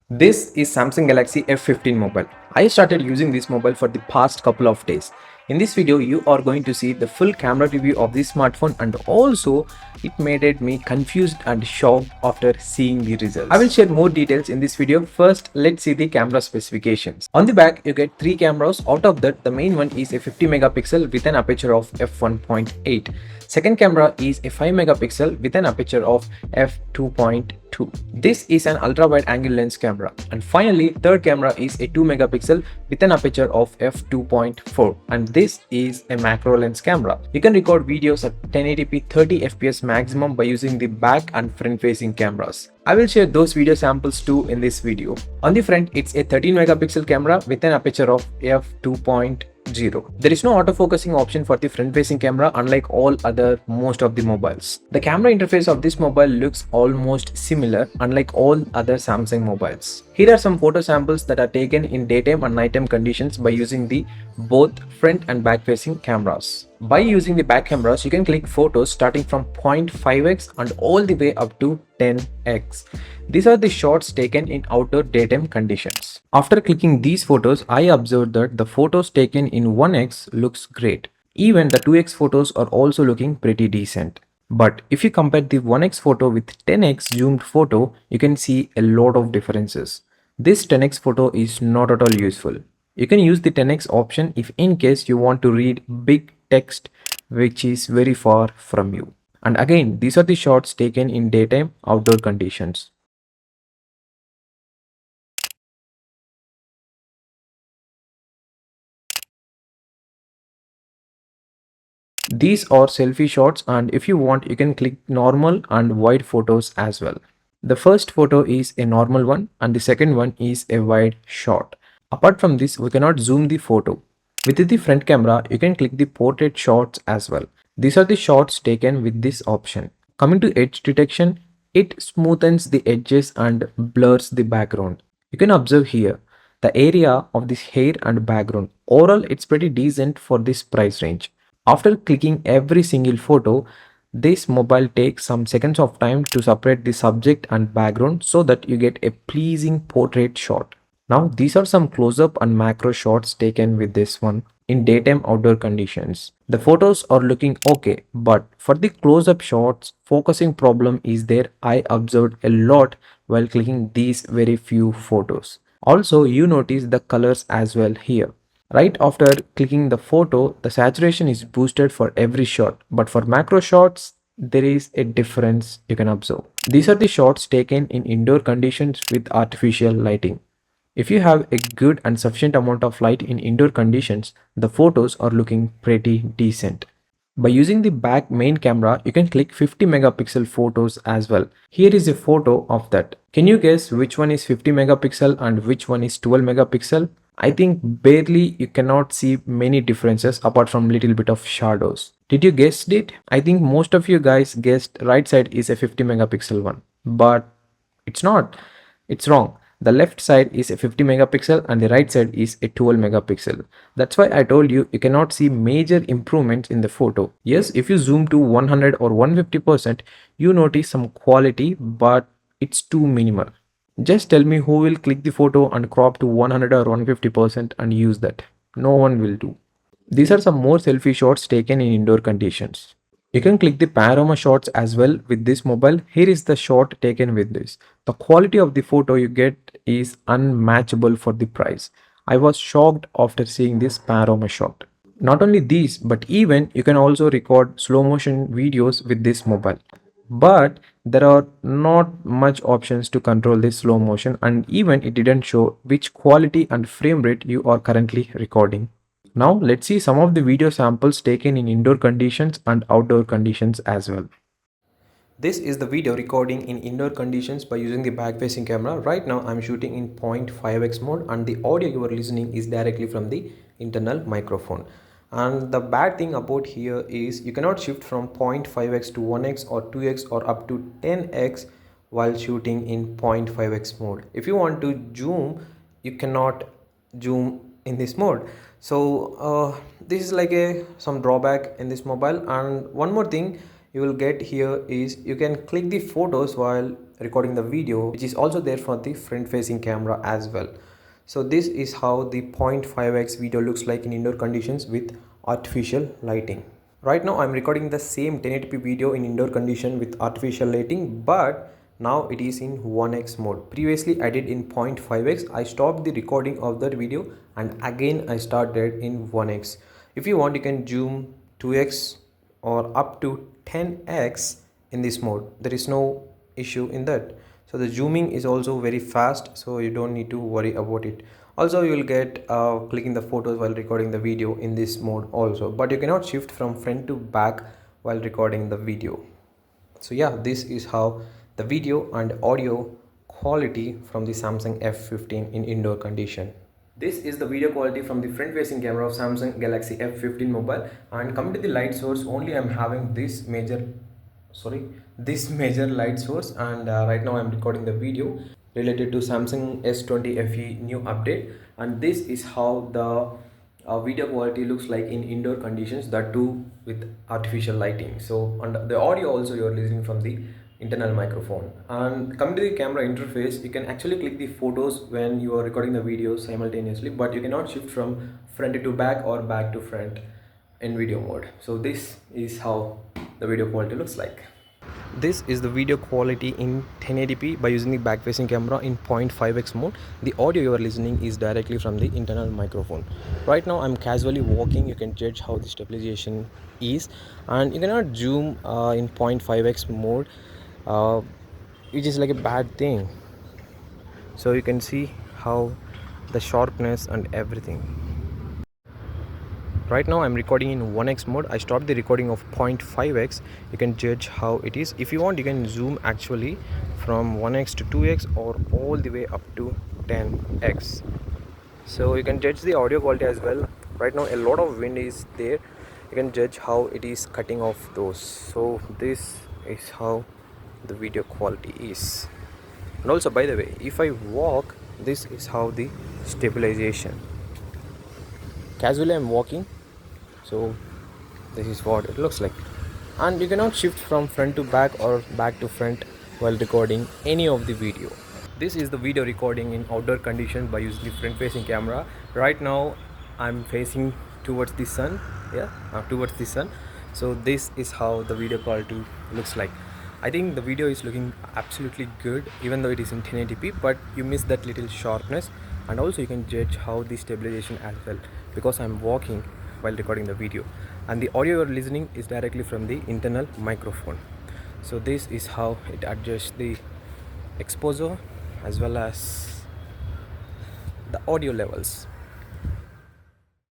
This is Samsung Galaxy F15 mobile. I started using this mobile for the past couple of days. In this video, you are going to see the full camera review of this smartphone, and also it made me confused and shocked after seeing the results. I will share more details in this video. First, let's see the camera specifications. On the back, you get 3 cameras. Out of that, the main one is a 50 megapixel with an aperture of f1.8. Second camera is a 5 megapixel with an aperture of f2.2. This is an ultra wide angle lens camera. And finally, third camera is a 2 megapixel with an aperture of f2.4, and this is a macro lens camera. You can record videos at 1080p 30 fps maximum by using the back and front facing cameras. I will share those video samples too in this video. On the front, it's a 13 megapixel camera with an aperture of f2.0. There is no autofocusing option for the front facing camera, unlike all other most of the mobiles. The camera interface of this mobile looks almost similar, unlike all other Samsung mobiles. Here are some photo samples that are taken in daytime and nighttime conditions by using the both front and back facing cameras. By using the back cameras, you can click photos starting from 0.5x and all the way up to 10x. These are the shots taken in outdoor daytime conditions. After clicking these photos, I observed that the photos taken in 1x looks great. Even the 2x photos are also looking pretty decent. But if you compare the 1x photo with 10x zoomed photo, you can see a lot of differences. This 10x photo is not at all useful. You can use the 10x option if in case you want to read big text which is very far from you. And again, these are the shots taken in daytime outdoor conditions. These are selfie shots, and if you want, you can click normal and wide photos as well. The first photo is a normal one and the second one is a wide shot. Apart from this, we cannot zoom the photo. With the front camera, you can click the portrait shots as well. These are the shots taken with this option. Coming to edge detection, it smoothens the edges and blurs the background. You can observe here the area of this hair and background. Overall, it's pretty decent for this price range. After clicking every single photo, this mobile takes some seconds of time to separate the subject and background so that you get a pleasing portrait shot. Now, these are some close-up and macro shots taken with this one in daytime outdoor conditions. The photos are looking okay, but for the close-up shots, focusing problem is there. I observed a lot while clicking these very few photos. Also, you notice the colors as well here. Right after clicking the photo, the saturation is boosted for every shot, but for macro shots, there is a difference you can observe. These are the shots taken in indoor conditions with artificial lighting. If you have a good and sufficient amount of light in indoor conditions, the photos are looking pretty decent. By using the back main camera, you can click 50 megapixel photos as well. Here is a photo of that. Can you guess which one is 50 megapixel and which one is 12 megapixel? I think barely you cannot see many differences apart from little bit of shadows. Did you guess it? I think most of you guys guessed right side is a 50 megapixel one, but it's not. It's wrong. The left side is a 50 megapixel and the right side is a 12 megapixel. That's why I told you you cannot see major improvements in the photo. Yes, if you zoom to 100 or 150%, you notice some quality, but it's too minimal. Just tell me who will click the photo and crop to 100 or 150% and use that. No one will do. These are some more selfie shots taken in indoor conditions. You can click the panorama shots as well with this mobile. Here is the shot taken with this. The quality of the photo you get is unmatchable for the price. I was shocked after seeing this panorama shot. Not only these, but even you can also record slow motion videos with this mobile. But there are not much options to control this slow motion, and even it didn't show which quality and frame rate you are currently recording. Now let's see some of the video samples taken in indoor conditions and outdoor conditions as well. This is the video recording in indoor conditions by using the back facing camera. Right now I'm shooting in 0.5x mode and the audio you are listening is directly from the internal microphone. And the bad thing about here is you cannot shift from 0.5x to 1x or 2x or up to 10x while shooting in 0.5x mode. If you want to zoom, you cannot zoom in this mode. So this is like a some drawback in this mobile. And one more thing you will get here is you can click the photos while recording the video, which is also there for the front facing camera as well. So this is how the 0.5x video looks like in indoor conditions with artificial lighting. Right now I'm recording the same 1080p video in indoor condition with artificial lighting, but now it is in 1x mode. Previously I did in 0.5x. I stopped the recording of that video and again I started in 1x. If you want, you can zoom 2x or up to 10x in this mode. There is no issue in that. So the zooming is also very fast, so you don't need to worry about it. Also you will get clicking the photos while recording the video in this mode also, but you cannot shift from front to back while recording the video. So yeah, this is how the video and audio quality from the Samsung F15 in indoor condition. This is the video quality from the front facing camera of Samsung Galaxy F15 mobile, and coming to the light source, only I'm having this major light source, and right now I'm recording the video related to Samsung S20 FE new update, and this is how the video quality looks like in indoor conditions, that too with artificial lighting. So and the audio also you're listening from the internal microphone. And coming to the camera interface, you can actually click the photos when you are recording the video simultaneously, but you cannot shift from front to back or back to front in video mode. So this is how the video quality looks like. This is the video quality in 1080p by using the back facing camera in 0.5x mode. The audio you are listening is directly from the internal microphone. Right now I'm casually walking. You can judge how the stabilization is, and you cannot zoom in 0.5x mode, which is like a bad thing. So you can see how the sharpness and everything. Right now I'm recording in 1x mode. I stopped the recording of 0.5x. You can judge how it is. If you want, you can zoom actually from 1x to 2x or all the way up to 10x. So you can judge the audio quality as well. Right now a lot of wind is there. You can judge how it is cutting off those. So this is how the video quality is. And also, by the way, if I walk, this is how the stabilization. Casually I'm walking, so this is what it looks like. And you cannot shift from front to back or back to front while recording any of the video. This is the video recording in outdoor condition by using the front facing camera. Right now I'm facing towards the sun. Towards the sun. So this is how the video quality looks like. I think the video is looking absolutely good, even though it is in 1080p, but you miss that little sharpness. And also you can judge how the stabilization as well, because I'm walking while recording the video, and the audio you're listening is directly from the internal microphone. So this is how it adjusts the exposure as well as the audio levels.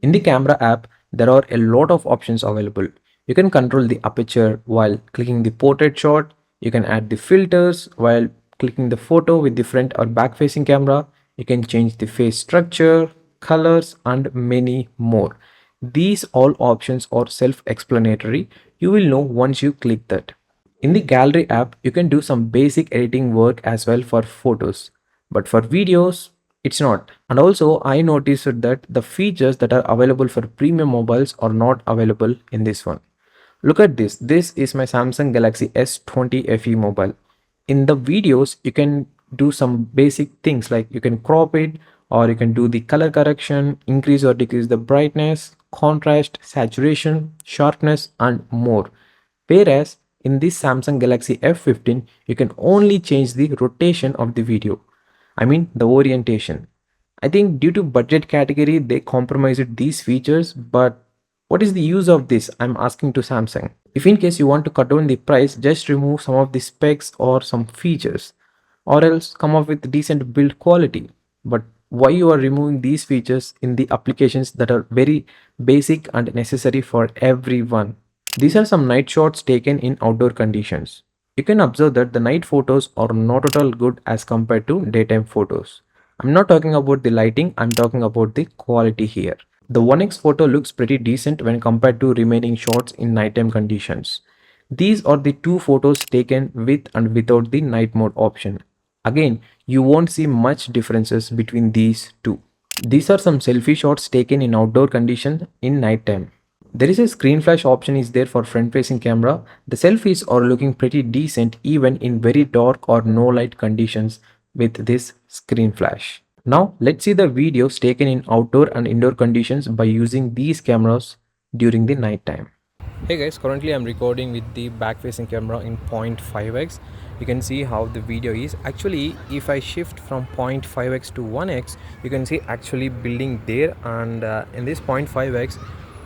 In the camera app, there are a lot of options available. You can control the aperture while clicking the portrait shot. You can add the filters while clicking the photo with the front or back facing camera. You can change the face structure, colors, and many more. These all options are self-explanatory. You will know once you click that. In the gallery app, you can do some basic editing work as well for photos, but for videos, it's not. And also, I noticed that the features that are available for premium mobiles are not available in this one. Look at this. This is my Samsung Galaxy S20 FE mobile. In the videos, you can do some basic things like you can crop it, or you can do the color correction, increase or decrease the brightness, contrast, saturation, sharpness, and more. Whereas in this Samsung Galaxy F15, you can only change the rotation of the video. I mean the orientation. I think due to budget category, they compromised these features, but what is the use of this? I'm asking to Samsung. If in case you want to cut down the price, just remove some of the specs or some features, or else come up with decent build quality. But why you are removing these features in the applications that are very basic and necessary for everyone? These are some night shots taken in outdoor conditions. You can observe that the night photos are not at all good as compared to daytime photos. I'm not talking about the lighting, I'm talking about the quality here. The 1x photo looks pretty decent when compared to remaining shots in nighttime conditions. These are the two photos taken with and without the night mode option. Again, you won't see much differences between these two. These are some selfie shots taken in outdoor conditions in nighttime. There is a screen flash option is there for front facing camera. The selfies are looking pretty decent even in very dark or no light conditions with this screen flash. Now let's see the videos taken in outdoor and indoor conditions by using these cameras during the night time. Hey guys, currently I'm recording with the back facing camera in 0.5x. You can see how the video is. Actually, if I shift from 0.5x to 1x, you can see actually building there, and in this 0.5x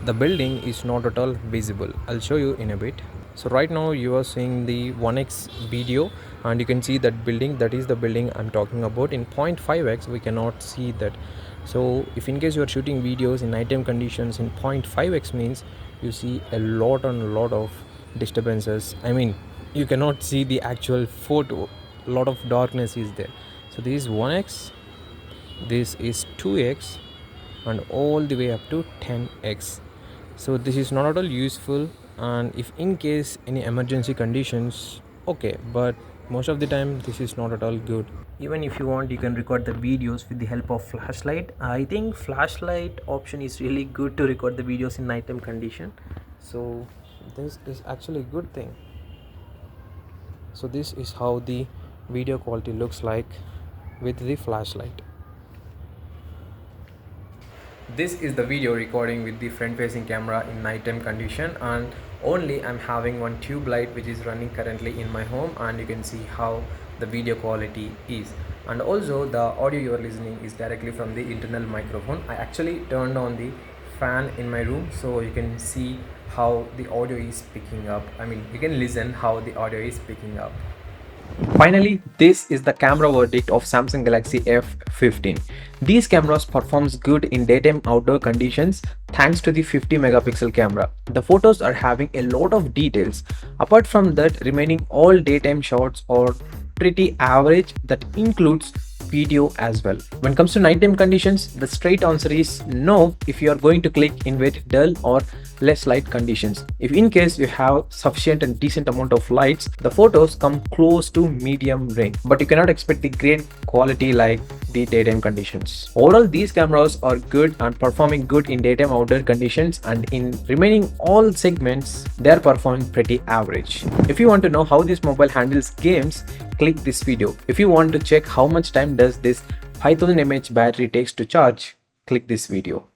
the building is not at all visible. I'll show you in a bit. So right now you are seeing the 1x video and you can see that building, that is the building I'm talking about. In 0.5x we cannot see that. So if in case you are shooting videos in nighttime conditions in 0.5x means you see a lot and a lot of disturbances. I mean, you cannot see the actual photo, a lot of darkness is there. So this is 1x, this is 2x, and all the way up to 10x. So this is not at all useful, and if in case any emergency conditions, okay, but most of the time this is not at all good. Even if you want, you can record the videos with the help of flashlight. I think flashlight option is really good to record the videos in nighttime condition. So this is actually a good thing. So this is how the video quality looks like with the flashlight. This is the video recording with the front facing camera in nighttime condition, and only I'm having one tube light which is running currently in my home, and you can see how the video quality is. And also the audio you are listening is directly from the internal microphone. I actually turned on the fan in my room so you can see how the audio is picking up. I mean, you can listen how the audio is picking up. Finally, this is the camera verdict of Samsung Galaxy F15. These cameras performs good in daytime outdoor conditions thanks to the 50 megapixel camera. The photos are having a lot of details. Apart from that, remaining all daytime shots are pretty average. That includes video as well. When it comes to nighttime conditions, the straight answer is no if you are going to click in very dull or less light conditions. If in case you have sufficient and decent amount of lights, the photos come close to medium range, but you cannot expect the great quality like the daytime conditions. Overall, these cameras are good and performing good in daytime outdoor conditions, and in remaining all segments they are performing pretty average. If you want to know how this mobile handles games, click this video. If you want to check how much time does this 5000 mAh battery takes to charge, click this video.